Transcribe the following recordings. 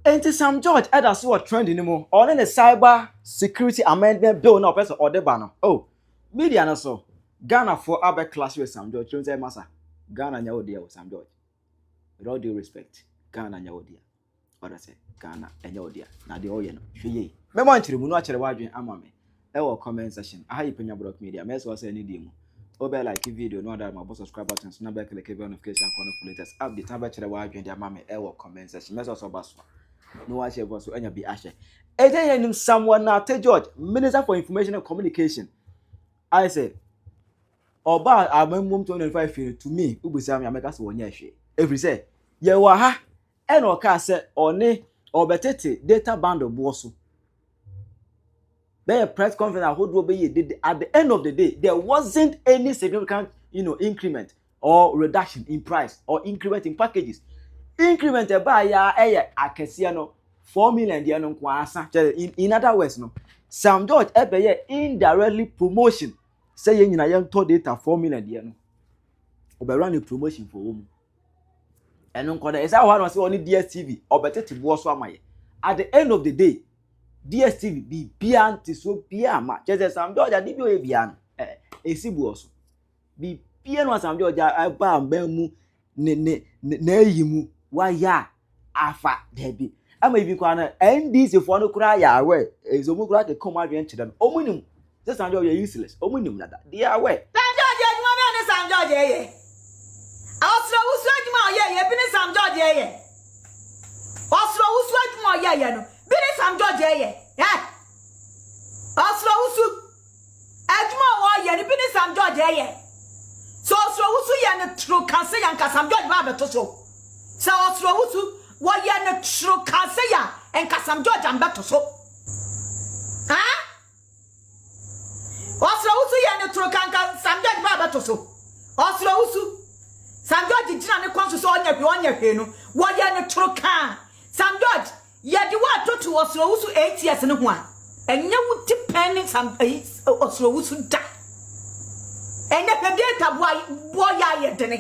Enti Sam George either so trend anymore or then the cyber security amendment bill no person or the banner. Oh, media no so Ghana for other class with Sam George. Don't say massa. Ghana nyawo dia with Sam George. With all due respect, Ghana nyawo dia. What I say, Ghana nyawo dia. Na de oye no. Hwe me mo anchire mu no akire wadwen ama me. E wo comment section. Aha Penyah block media. Me so say any dey mu. Obe like video no that my subscribe button so na be click the notification icon for latest update. Na be kire wadwen dia ama me e wo comment section. Me so baso. No one share so enya bi ashe. Eje someone na te George, Minister for Information and Communication. I say oba amemum 25 to me, ubusa me ameka so wonya hwe. Every say, ye wa ha e no ka say one obetete data bundle bo so. Be press conference ahodo be ye at the end of the day there wasn't any significant, increment or reduction in price or increment in packages. Increment ba ya akese no 4 million dia no kwa asa. In other words no, Sam George ye indirectly promotion say ye nyina ye nto data 4 million dia no obe run a promotion for home eno nkoda esa wa no say oni DSTV obetete bo so amaye. At the end of the day DSTV be bianti so bia ma je Sam George adi bi o bia no esi bo so bi bia no Sam George ba mu ne yimu wa ya afa debi ama ibi kwa na NDC for no kura ya we ezomu kura ke come adwen chida no omunim just Sam George useless omunim nada they are we Sam George adwuma me Sam George ye osro wusu adwuma ye bi ni Sam George ye osro wusu adwuma ye no bi ni Sam George ye osro wusu adwuma wo ye bi ni Sam George ye so osro wusu ye ne tru kanse yanka Sam George ba beto so so osro wusu wo ye ne tru kanse ya enka Sam George am beto so osro wusu ye ne tru kanka Sam George ba beto so osro wusu Sam George jina ne kwanso so onya hwe no wo ye ne tru kan Sam George ye di wa to osro wusu 8 years ne ho a enye wuti penny Sam osro wusu da ene pe data boy ya ye dene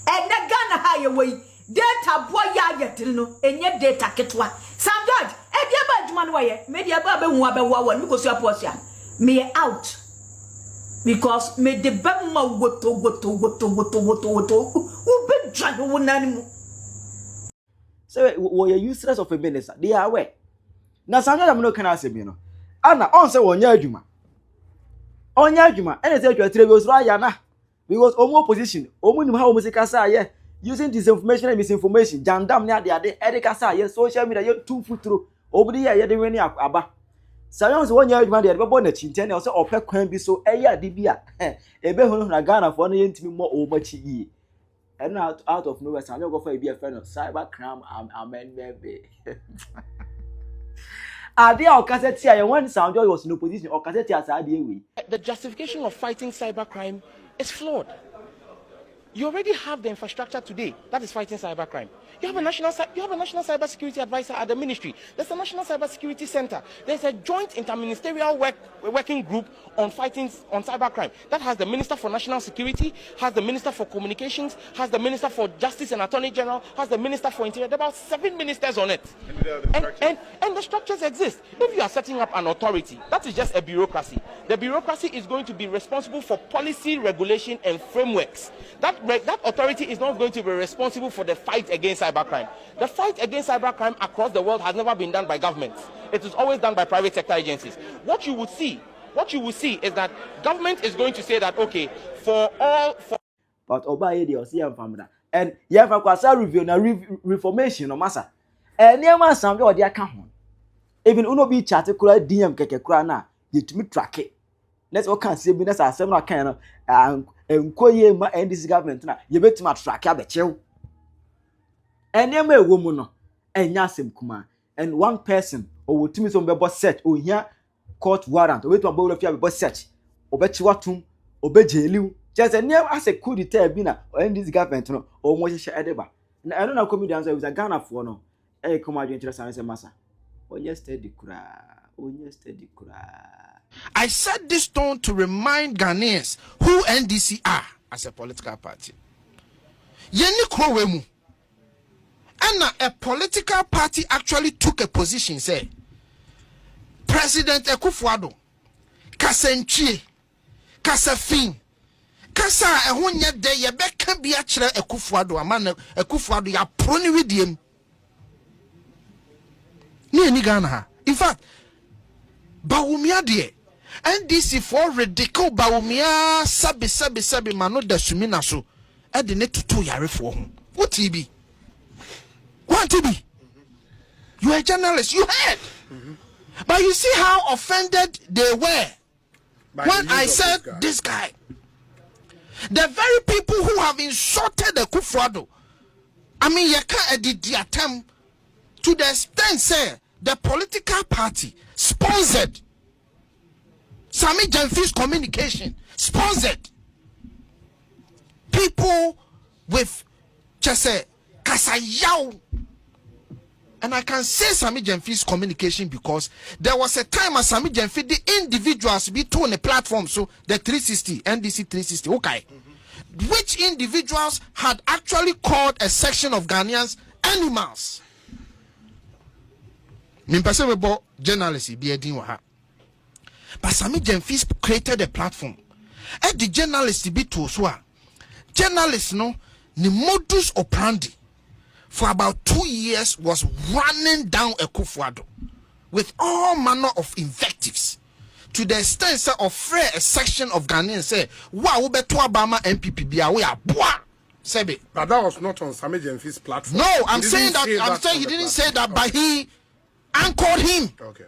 ene Ghana ha ye we data boy ya ye dene no enye data ketwa Sam George e dia ba adwuma no ye me dia ba hu abewa wa mi ko so aposia me out because me de bemma woto u be dwan wo nanimu so we are useless of a minister they are aware na Sam George no kana asemi no ana on say wonya adwuma ene say atwa tire bi osro aya na because omo opposition omo nim ha omo sikasa ye using disinformation and misinformation jandam ne ade kasa ye social media ye too futuro obudi ye de weni aba sayon so wonya adwuma de bebo na chinte ne o say opɛ kwan bi so eye ade bi a ebe hunu na Ghana for no ye ntimi mo o machi yi and out of nowhere Sam go for e bi a friend of cybercrime amendment be when Sam George was in opposition or the justification of fighting cybercrime is flawed. You already have the infrastructure today that is fighting cybercrime. You have a national cybersecurity advisor at the ministry. There's a national cybersecurity center. There's a joint interministerial working group on fighting on cybercrime that has the Minister for National Security, has the Minister for Communications, has the Minister for Justice and Attorney General, has the Minister for Interior. There are about 7 ministers on it. And the structures exist. If you are setting up an authority, that is just a bureaucracy. The bureaucracy is going to be responsible for policy, regulation, and frameworks. That authority is not going to be responsible for the fight against cybercrime. The fight against cybercrime across the world has never been done by governments. It is always done by private sector agencies. What you will see is that government is going to say that, okay, but Obaye the Osia family. And you have a kwasa review na reformation no massa. And near man Sam George dia ka ho. Even uno bi chat kura DM keke kura na yetumi track it. Let's all can say business as several kind of enkoye ma NDC government na yebetima track abechew. Enyema ewo mu no enya asem kuma and one person or wotimi so be search o hia court warrant obetima bo lofia be search obechi watum obejeliw just enyem as a coup d'etat bi na NDC government no o mo hye edeba na eno na comedian so we Ghana for no come adwen kire san say massa onye steady kura. I set this tone to remind Ghanaians who NDC are as a political party. Yeni krowemu. And a political party actually took a position, say, President Akufo-Addo, Kasenchie, Kasafin, Kasa ehonye de ye beka bia kire Akufo-Addo amana Akufo-Addo ya proni widiem. Ni Ghana ha. In fact, Bawumia de NDC for ridicule Bawumia sabi mano da sumina so e de ne tutu yare for ho. What TB? What TB? You are a journalist, you heard. But you see how offended they were when I said this guy. The very people who have insulted the Akufo-Addo, I mean, you can't edit the attempt to the extent, say, the political party sponsored Sammy Jenfi's communication, sponsored people with just say Kasayaw. And I can say Sammy Jenfi's communication because there was a time as Sammy Jenfi, the individuals between the platform, so the 360, NDC 360, okay. Which individuals had actually called a section of Ghanaians animals. Mimpasewebo journalists be edin wa ha. But Sammy Jenfi created a platform. And the journalists be to so journalists no ni modus operandi for about 2 years was running down Akufo-Addo with all manner of invectives to the extent of a section of Ghanaians say, wow, we beto Obama MPP bia we are boa. Sebe. But that was not on Sammy Jenfi's platform. No, I'm saying that he didn't say that, but he anchored him. Okay.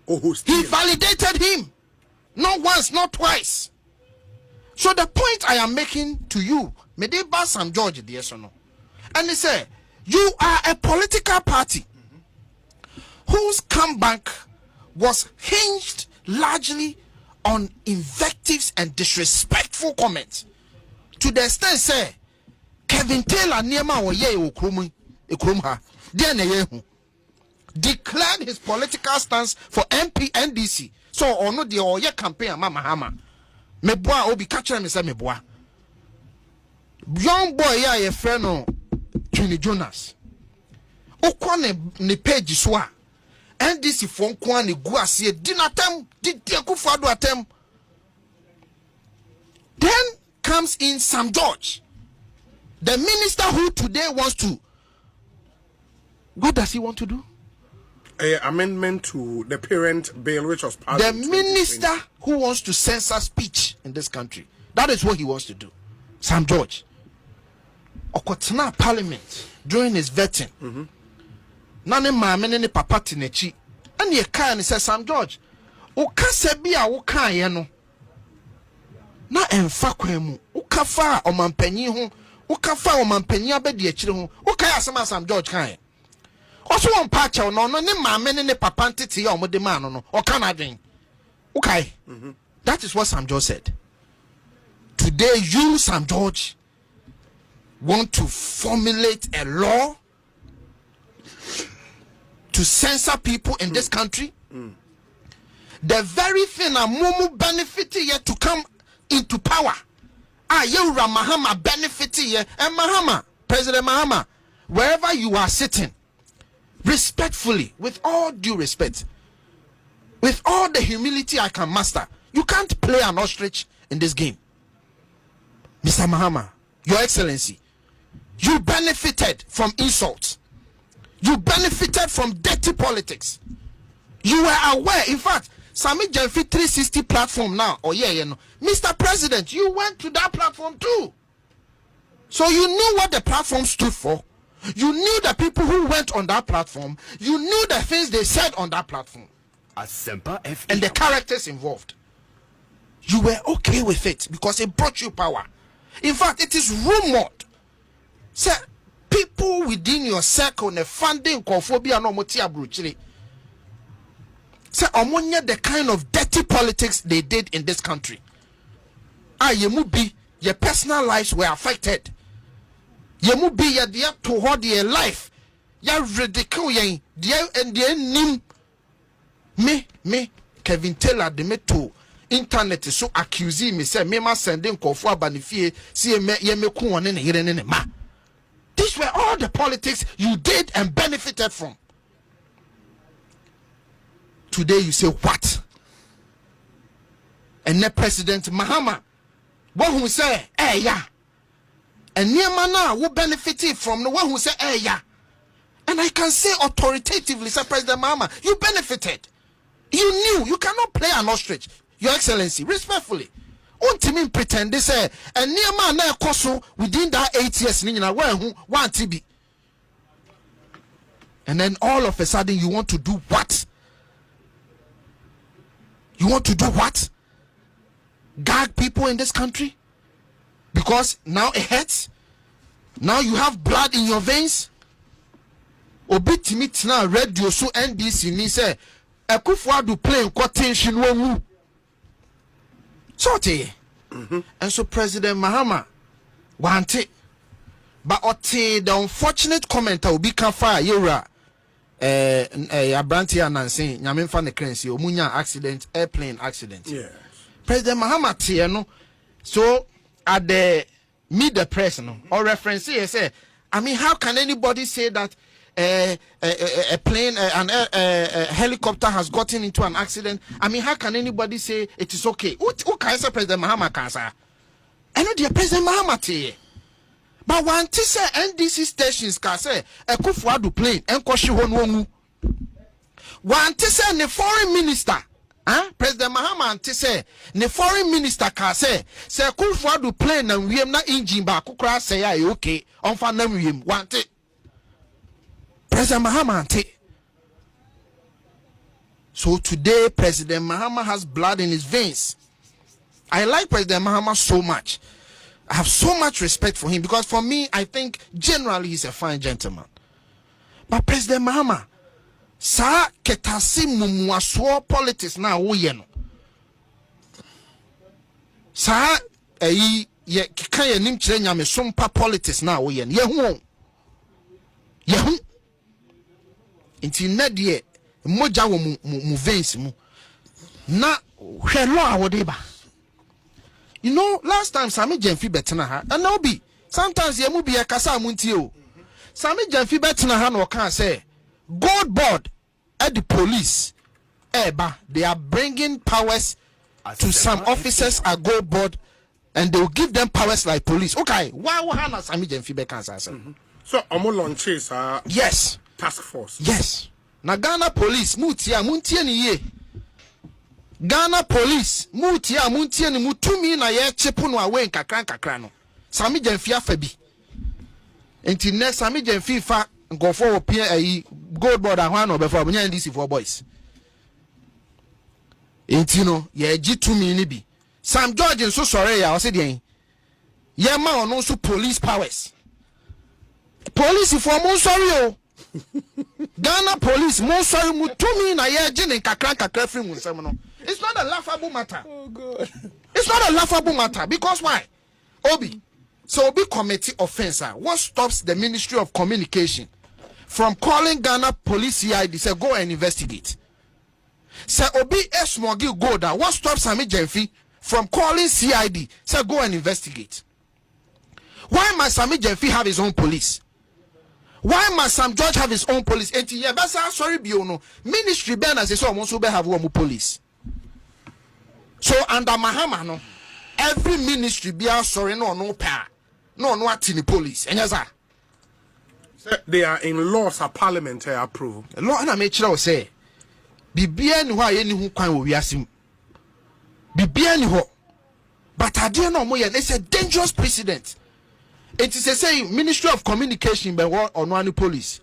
Oh, he validated him. Not once, not twice. So the point I am making to you, may they buy some George, yes or no? And they say, you are a political party whose comeback was hinged largely on invectives and disrespectful comments. To the extent, say, Kevin Taylor Niema or ye Ukrumha, declared his political stance for MP NDC. So, or no, the Oye campaign, Mama Hama. Meboa, Obi catcher, me say Meboa. Young boy, yeah, a friend, no, Trini Jonas. Okwane ne page swa. NDC for Kwane Guasie, dinatem, did Akufo-Addo attempt. Then comes in Sam George, the minister who today wants to. What does he want to do? An amendment to the parent bill, which was passed. The minister who wants to censor speech in this country. That is what he wants to do. Sam George. Okotena parliament during his vetting. Nane maame ne papa tinechi. And ye kan say Sam George. Okase bia wo kan ye no. Na emfa kwan mu. Okafa omampanyin ho. Okafa omampanyin abedi akire ho. Okai asema Sam George kan. Also one patch no ne maame ne papa ntete ya omode ma no o kan adwen. Okay. That is what Sam George said. Today you, Sam George, want to formulate a law to censor people in this country. The very thing a mumu benefited yet to come into power. Yewura Mahama benefited yet, and Mahama, President Mahama, wherever you are sitting, respectfully, with all due respect, with all the humility I can muster, you can't play an ostrich in this game. Mr. Mahama, Your Excellency, you benefited from insults. You benefited from dirty politics. You were aware. In fact, Sammy Jenfi 360 platform now. Oh yeah, you know. Mr. President, you went to that platform too. So you knew what the platform stood for. You knew the people who went on that platform. You knew the things they said on that platform. And the characters involved. You were okay with it because it brought you power. In fact, it is rumored. Say, people within your circle, the funding, conphobia, no motia bruchiri. Say, omonya the kind of dirty politics they did in this country. Yemubi, your personal lives were affected. Yemubi, your dear to hold your life. Ya ridicule yen, dear and dear nim. Me, Kevin Taylor, the me to internet so accusing me, say, me ma sending konfo abanifie, see me ye me ku one ne yere ne ma. These were all the politics you did and benefited from. Today you say what? And the President Mahama, what who say, yeah. And near mana who benefited from the one who say, yeah. And I can say authoritatively, Sir President Mahama, you benefited. You knew you cannot play an ostrich, Your Excellency, respectfully. Untimin pretend they say, and near man na koso within that 8 years, nina who want to be. And then all of a sudden you want to do what? You want to do what? Gag people in this country? Because now it hurts? Now you have blood in your veins? Obitimit now radio so NBC ni say Akufo-Addo plane quotation won't. Sorty. And so President Mahama want it. But the unfortunate commenter will be fire yera Abranti Nancy, Yamin fan the currency, Omunya accident, airplane accident. Yes. President Mahama Tiano, so at the meet the press no, or reference here say, I mean, how can anybody say that a plane, a helicopter has gotten into an accident? I mean, how can anybody say it is okay? Who can say President Mahama can say? I know the President Mahama Tiye. But one to say NDC stations can say Akufo-Addo plane and Koshi Wonwu. One to say the foreign minister, President Mahama to say the foreign minister can say Akufo-Addo plane and we am not engine ba kukra say I okay on fanam we want it. President Mahama te. So today President Mahama has blood in his veins. I like President Mahama so much. I have so much respect for him because for me, I think generally he's a fine gentleman. But President Mahama, sa ketasi mumuaswo politics na woye no. Sa ye kikaya nimchire nyame sompa politics na woye no. Yehu. Inti nedie moja wo mu veins mu. Na hwelo awodeba. You know, last time Sami Jenfi betena ha, and no be. Sometimes ye mu be a kasa munti o. Sami Jenfi betena ha no can say, gold board at the police. They are bringing powers to some officers at gold board, and they will give them powers like police. Okay, why hana Sami Jenfi be can say? So omo launches yes, task force. Yes. Na Ghana police mutia muntie ni ye. Ghana police mutia muntie ni mutumi na ye chepu no awe nkakran no. Sami Jenfi afabi. Enti ne Sami Jenfi fa ngofo opia ayi gold board ahwan no be for onya NDC for boys. Enti no ye gitumi ni bi. Sam George nso sore ya o se den. Ye ma ono so police powers. Police for mo sorry o. Ghana police mo sorry mutumi na ye gine kakran free munsem no. It's not a laughable matter. Oh God. It's not a laughable matter because why? Obi. So Obi committee offense. What stops the Ministry of Communication from calling Ghana police CID say go and investigate? Say Obi Esmogi go that. What stops Sami Jenfi from calling CID say go and investigate? Why must Sami Jenfi have his own police? Why must Sam George have his own police? And sorry, Biono Ministry Ben as so also be have one police. So under Mahama no, every ministry be sorry no power, no atini police. And yes, they are in laws are parliament approved. Law and I make sure say, Bibia ni wa yeni hu kwan wo wiasim. Bibia ni ho. But I don't know it's a dangerous precedent. It is a saying Ministry of Communication be on one police.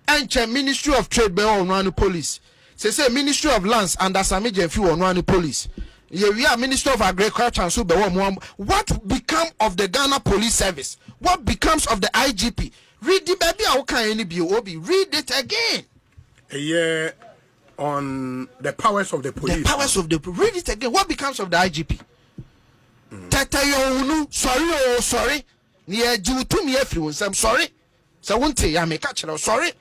And Ministry of Trade be on one police. Say Ministry of Lands under Sami Jenfi on one police. We are Minister of Agriculture and so what become of the Ghana Police Service? What becomes of the IGP? Read the baby Obi. Read it again. A year on the powers of the police. The powers of the read it again. What becomes of the IGP? Sorry. Near you to me everyone. I'm sorry. So won't say I make catch sorry.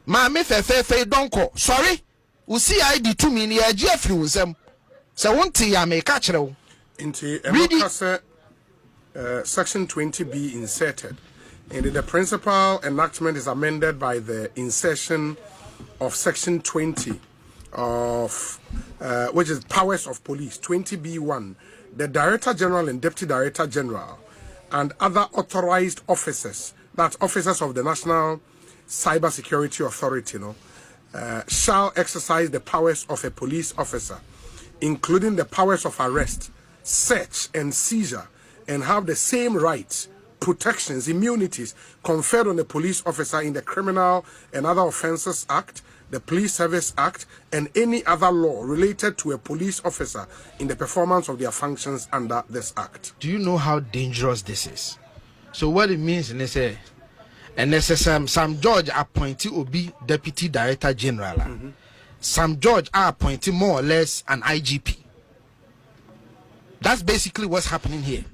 Ma me fe don't call. Sorry. We see ID to me near everyone. So one thing I may catch it. Into section 20B inserted. And the principal enactment is amended by the insertion of Section 20 of, which is Powers of Police, 20B1. The Director General and Deputy Director General and other authorized officers, that's officers of the National Cybersecurity Authority, shall exercise the powers of a police officer, including the powers of arrest, search, and seizure, and have the same rights, protections, immunities conferred on a police officer in the Criminal and Other Offences Act, the Police Service Act, and any other law related to a police officer in the performance of their functions under this act. Do you know how dangerous this is? So what it means, and they say, Sam George appointed Obi Deputy Director General. Sam George appointed more or less an IGP. That's basically what's happening here.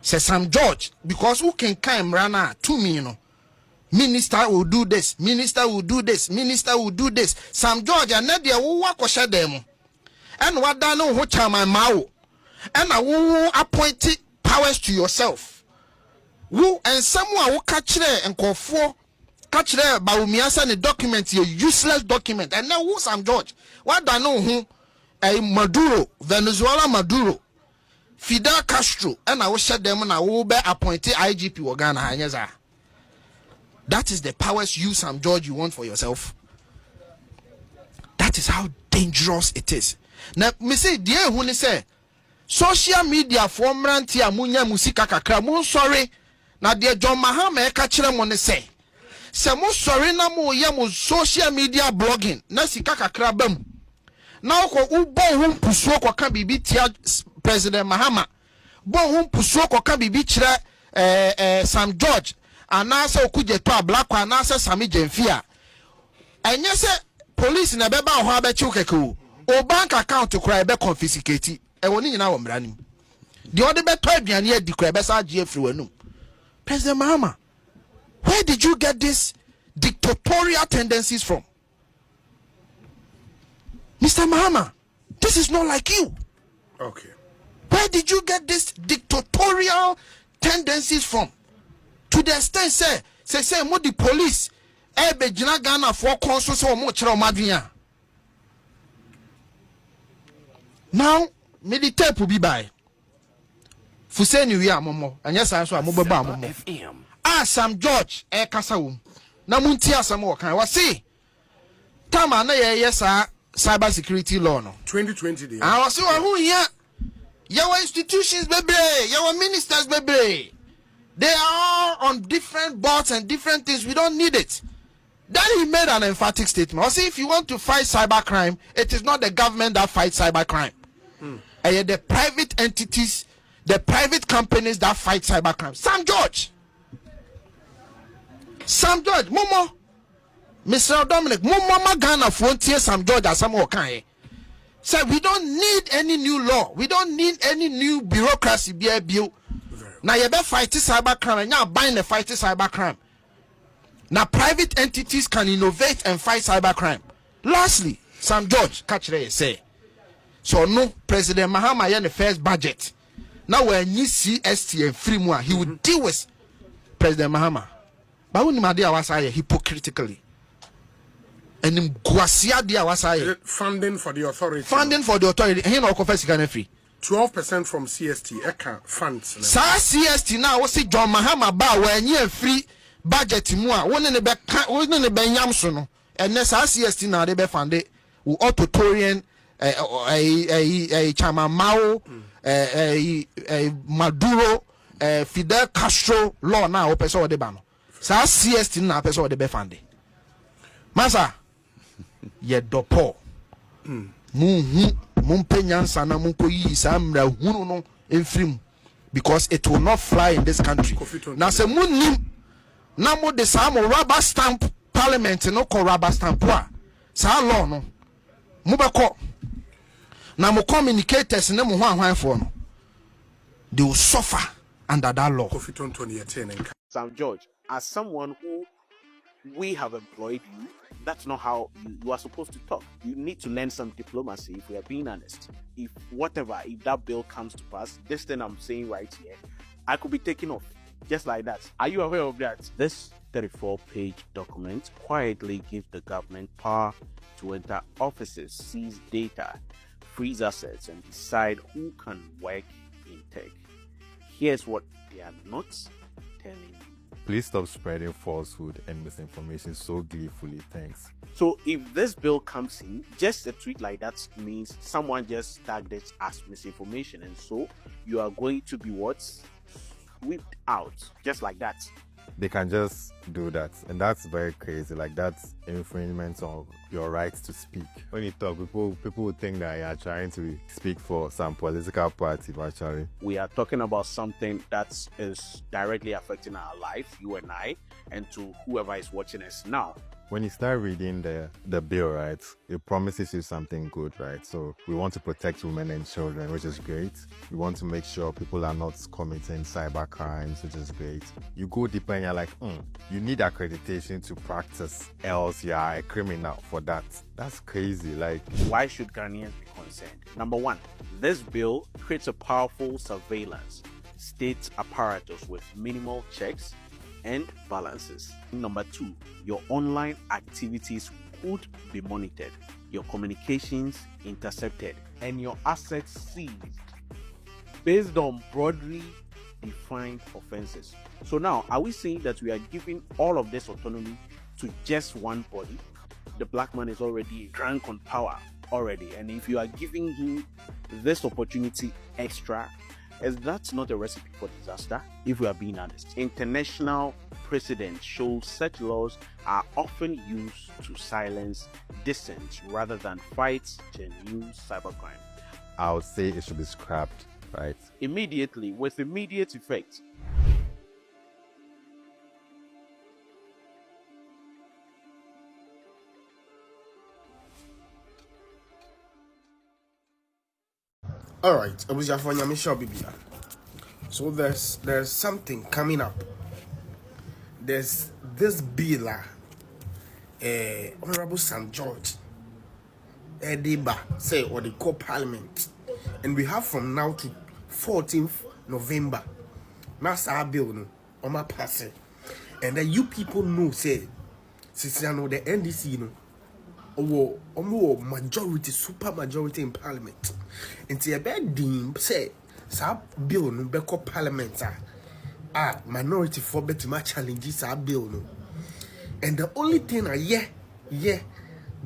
Say Sam George, because who can come rana to me, Minister will do this, minister will do this, minister will do this. Sam George and Nadia will work or them. And what I know what my mouth. And I will appoint powers to yourself. Who and someone will catch there and call for catch there by Umiasa the document, your useless document. And now who Sam George? What I know who a Maduro, Venezuela Maduro. Fidel Castro, and I will shut them and I will be appointed IGP Wagana. That is the powers you, Sam George, you want for yourself. That is how dangerous it is. Now, me say, dear, when they say social media for Mrantia Munya Musika Kakra, mun sorry. Now, dear John Mahama, catch them when they say, Samo sorry, na mo yamu social media blogging, Nasika Kakra bem. Now, ko ubo hum pusuo kwa kan bibi tia President Mahama. Bon hum pusuo kwa kan bibi chira Sam George. Anasa okuje to ablakwa anasa Sami Jemfia. Enye se police na beba ho abechi ukeke o bank account kura ebe confiscate. E woni nyina wo mra nim. De ode be to aduane adi kura ebe sa gie free wanum. President Mahama, where did you get these dictatorial tendencies from? Mr. Mahama, this is not like you. Okay. Where did you get these dictatorial tendencies from? To the extent say mo the police ebe gina Ghana for consul so mo kire o madwia. Now me the tape will be by Fuseni wi amomo anya san so amobeba amomo. Sam George kasa wo na munti asam wo kan wa see tama na ye sa cyber security law no 2020 dey. I was so who here your institutions bebre, your ministers bebre. They are all on different boards and different things. We don't need it. Then he made an emphatic statement. I say, if you want to fight cybercrime, it is not the government that fights cybercrime. The private entities, the private companies that fight cybercrime. Sam George, Momo, Mr. Dominic, Momo Magana frontier Sam George as some okay. So we don't need any new law. We don't need any new bureaucracy. Be a bill. Now you better fight cybercrime and now bind the fight cybercrime. Now private entities can innovate and fight cybercrime. Lastly, Sam George, catch there say. So no, President Mahama in the first budget. Now when you see CST and free more, he will deal with President Mahama. But when Madia was hypocritically. And him guasia dia was funding for the authority. Funding for the authority. He no confess can free. 12% from CST eka funds. Sa CST now we see John Mahama ba when you free budget mu a won ne be nyam so no. And sa CST now they be funded with authoritarian Chama Mao Maduro Fidel Castro law now person de ba no. Sa CST now person de be funded. Masa ye dopo Penyah sana munko yi samra hunu no enfrim because it will not fly in this country. Now se munim na mo de sa mo rubber stamp parliament no ko rubber stamp wa sa law no mo beko na mo communicators ne mo hwan for no they will suffer under that law. Sam George, as someone who we have employed you, that's not how you are supposed to talk. You need to learn some diplomacy if we are being honest. If that bill comes to pass, this thing I'm saying right here, I could be taken off. just like that. Are you aware of that? This 34-page document quietly gives the government power to enter offices, seize data, freeze assets, and decide who can work in tech. Here's what they are not telling you. Please stop spreading falsehood and misinformation so gleefully. Thanks. So if this bill comes in, just a tweet like that means someone just tagged it as misinformation, and so you are going to be what? Swept out, just like that. They can just do that, and that's very crazy. Like, that's infringement of your right to speak. When you talk, people would think that you are trying to speak for some political party, actually. We are talking about something that is directly affecting our life, you and I, and to whoever is watching us now. When you start reading the bill, right, it promises you something good, right? So we want to protect women and children, which is great. We want to make sure people are not committing cyber crimes, which is great. You go deeper and you're like, you need accreditation to practice, else you are a criminal for that. That's crazy. Like, why should Ghanaians be concerned? Number one, this bill creates a powerful surveillance state apparatus with minimal checks and balances. Number two, your online activities could be monitored, your communications intercepted, and your assets seized based on broadly defined offenses. So now, are we saying that we are giving all of this autonomy to just one body? The black man is already drunk on power already, and if you are giving him this opportunity extra, is that not a recipe for disaster? If we are being honest, international precedent shows such laws are often used to silence dissent rather than fight genuine cybercrime. I would say it should be scrapped, right? Immediately, with immediate effect. All right, so there's something coming up. There's this bill, Honorable St. George, Ediba, say, or the core parliament, and we have from now to 14th November. That's our bill, no, on my passing, and then you people know, say, since I know the NDC, no. Majority, super majority in parliament. And a bad deem say, Sab bill no beko parliament minority for better my challenges are bill no. And the only thing I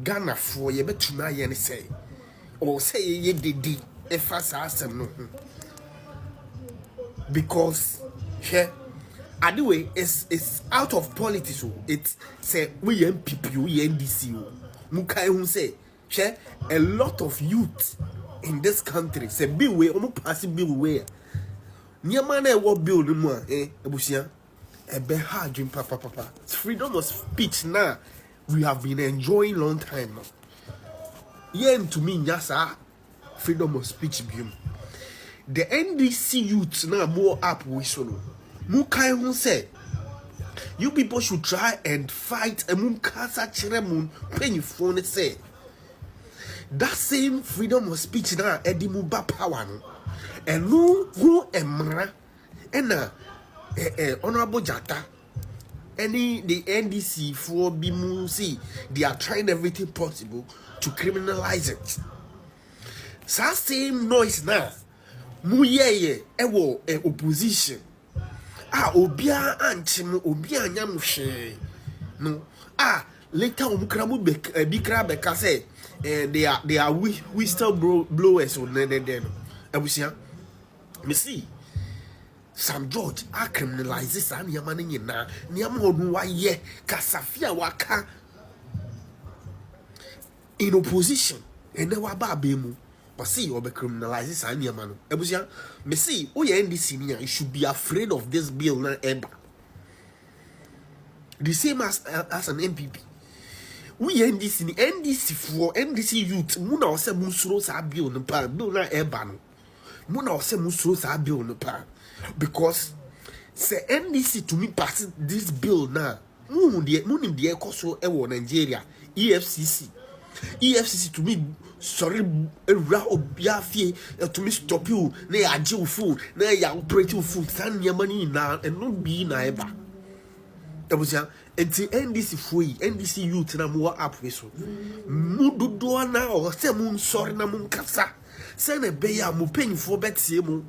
Ghana for ye bet to my yen say, or say ye did if I say no. Because here, anyway, it's out of politics. It's say we MPP, we NDC. Mukai who say, share a lot of youth in this country say bill way, almost passing bill way. Near man, what bill the more, Ebusia? A bad hard dream, papa. Freedom of speech now, we have been enjoying long time now. Yen to me, yes, freedom of speech, beam. The NDC youths now more up with solo. Mukai who say, you people should try and fight a moon casa chiremun penny phone say. That same freedom of speech now edimuba power and no who emra and honorable jata any the NDC for bimu see they are trying everything possible to criminalize it. So same noise now mu ye ewo opposition. Obia anchim obia nyam hwe no later omkramu bikra beka say they are whistle blowers on then abusia me see St. George criminalize this and yamane nyina niam hodun wa ye kasafia waka in opposition and ne wa ba mu. But see, you be criminalize this and man. Ebusia, me see, oh yeah, NDC you should be afraid of this bill now ever. The same as an MPP. We NDC for NDC youth, muna ose musuro sa bill no pa, bill na ever no. Muna ose musuro sa bill no pa. Because say NDC to me pass this bill now. Munim the ekoso ewo Nigeria, EFCC. EFCC to me sorry ra obia fie to me stop you na ya age food na ya operate food san money na and no be na eba ebusia enti NDC foi NDC youth na mo app we so mu dodo na o se mu sorry na mu kasa se na be ya mo penfo betie mu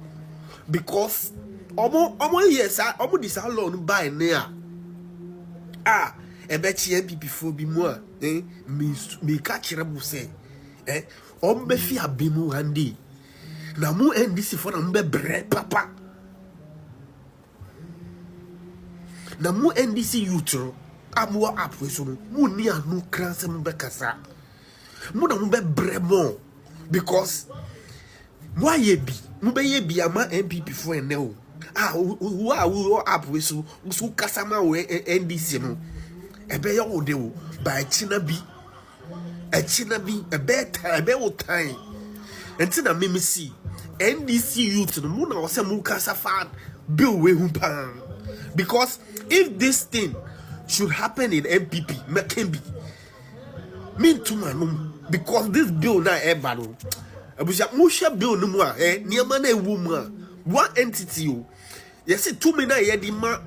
because omo yes omo dis alone buy na ebechi MPP fo bi mu a me ka kire bu se ombe fi abemu handi na mu NDC fo na mbe bre papa na mu NDC youth amu app we so mu ni anu kranse mbe kasa mu na mbe bre mo because why ye bi mu be ye bi ama MPP fo ene o who app we so kasa ma we NDC no ebe ya wo de wo ba china bi ebe wo time enti na me see NDC youth no mu na wo se mu kasa fa bill we hu pan because if this thing should happen in MPP can be mean to man because this bill na eba no abuja mu hwe bill no mu a niam na ewu mu a one entity o yes 2 million ye di ma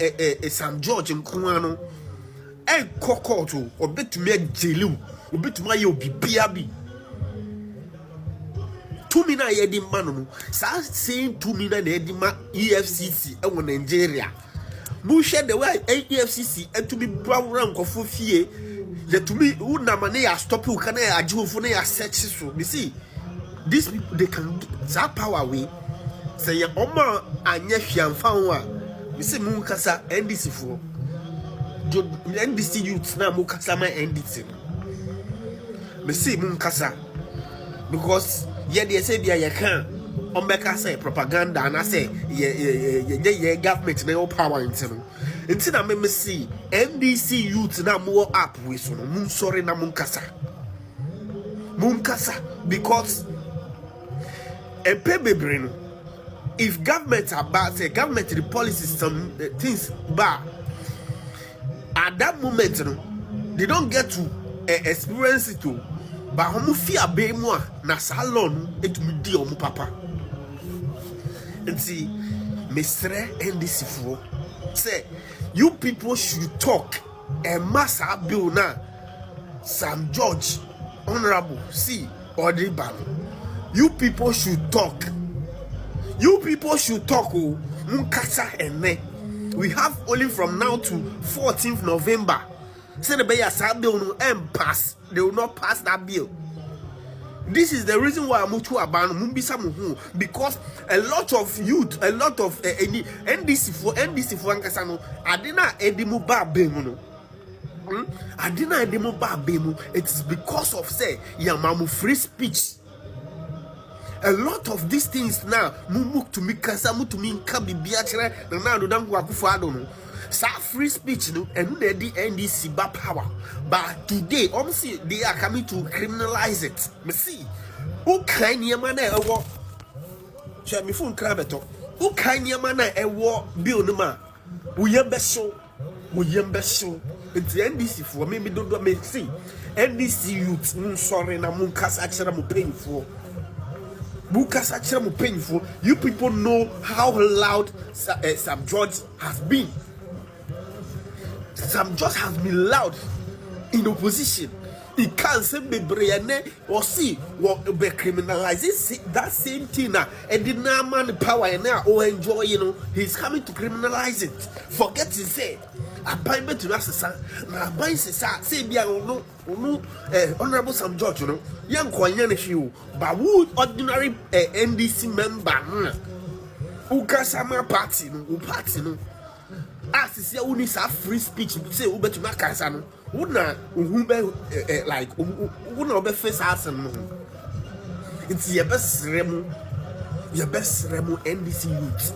Sam George nkoa no kokoto obetumi agelu obetumi aye obibia bi 2 million ye di ma no sa saying 2 million ye di ma EFCC e Nigeria mu hwe the way EFCC etumi brawra nkofo fie ye tumi una mane ya stop you kana ya agewfo na ya search so you see these people they can that power way say oma anya hwiamfa ho a you see mu kasa NDC fo NDC youth na mu kasa ma NDC me see mu kasa because ye dey say bia ye kan on beka say propaganda na say ye government na power into na me see NDC youth na mu app we so no mu sorry na mu kasa because a bebre no if government are bad say government the policies some things bad at that moment no they don't get to experience it too but homo fear be mo na salon etumi di omo papa nti mesre NDC fo say you people should talk a massa bill na Sam George honorable see or the ban you people should talk oh munkasa ene we have only from now to 14th November say the beya bill no pass they will not pass that bill. This is the reason why I'm to ban mumbisa muhu because a lot of youth a lot of NDC for ankasa no adina edimu ba bemu no adina edimu ba bemu it is because of say yamamu free speech. A lot of these things now mumuk to me kasa mu to me nka bibia kire na do dan kwa kufu ado no sa free speech no and the NDC ba power but today see they are coming to criminalize it. Me see who kind yama na ewo share me phone kra beto who kind yama na ewo bill no ma wo yembeso the NDC for me do me see NDC youth sorry na mun kasa kire mu painful Bukasa chemu painful. You people know how loud Sam George has been. Sam George has been loud in opposition. He can't say be brayane or see what be criminalizing that same thing now. And the man power and now or enjoy, he's coming to criminalize it. Forget to say. I buy me to us, I buy say be no honorable Sam George, young Kwanyane few, but who ordinary NDC member, who Kasama party, no. As is your only free speech, say Uber to Makasano, who be like who no be face ass and it's your best remo NDC youth.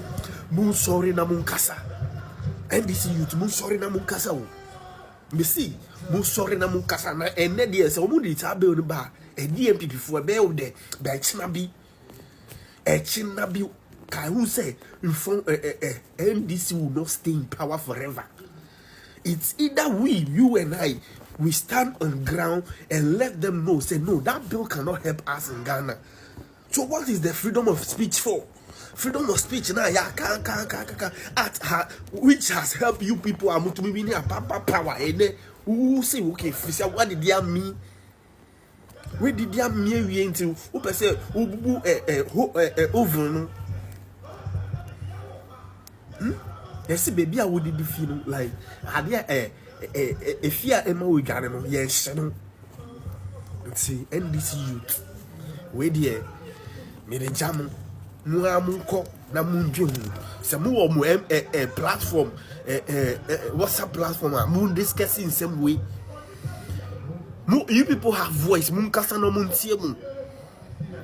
Moon sorry na munkasa. NDC youth mu sorry na munkasa o. Me see mu sorry na munkasa na ene de se omu di ta be oni ba e DMPP fo be o de ba china bi kai who say NDC will not stay in power forever. It's either you and I we stand on ground and let them know, say, no, that bill cannot help us in Ghana. So what is the freedom of speech for? Freedom of speech now, yeah, which has helped you people to be in a power. And who say, okay, what did they mean? Where did they mean into who say over? Yes, baby, I would be feeling like had a fear Emma we got him, yes, see, and this youth, where dear, made a jam, Muamuko, Namunjum, some more a platform, WhatsApp platform, moon discussing some way. You people have voice, Moon Casano Muntiamu.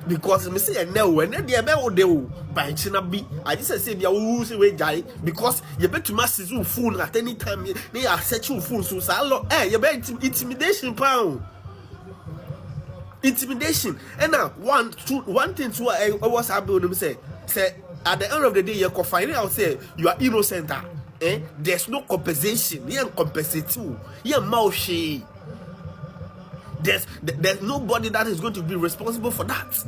Because me say no, and then the about do by China be. I just say they are say die because you bet to mass is phone at any time. They are set you phone so you bet intimidation pound. Intimidation. And now one thing to I was happening say at the end of the day you can find out say you are innocent. There's no compensation. You are compensating. You are mousy. There's nobody that is going to be responsible for that.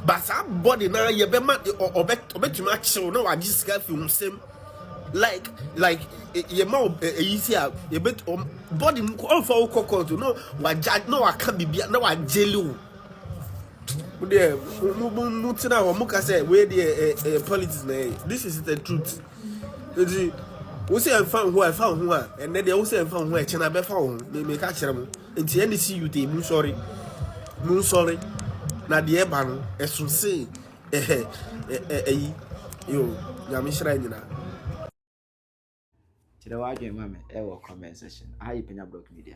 But somebody now you be mad or bet to match so no I just get film same like you more easier you bet body all for call to no what judge no I can't be no I jail you. There mutina or muka say where the politics this is the truth. We say I found who and then they also found where China be found they make catch them. And the NDC you take, moon sorry. Now the airban, as you say, yo, Yamishra. Today, I join my comment section. I Penyah Block Media.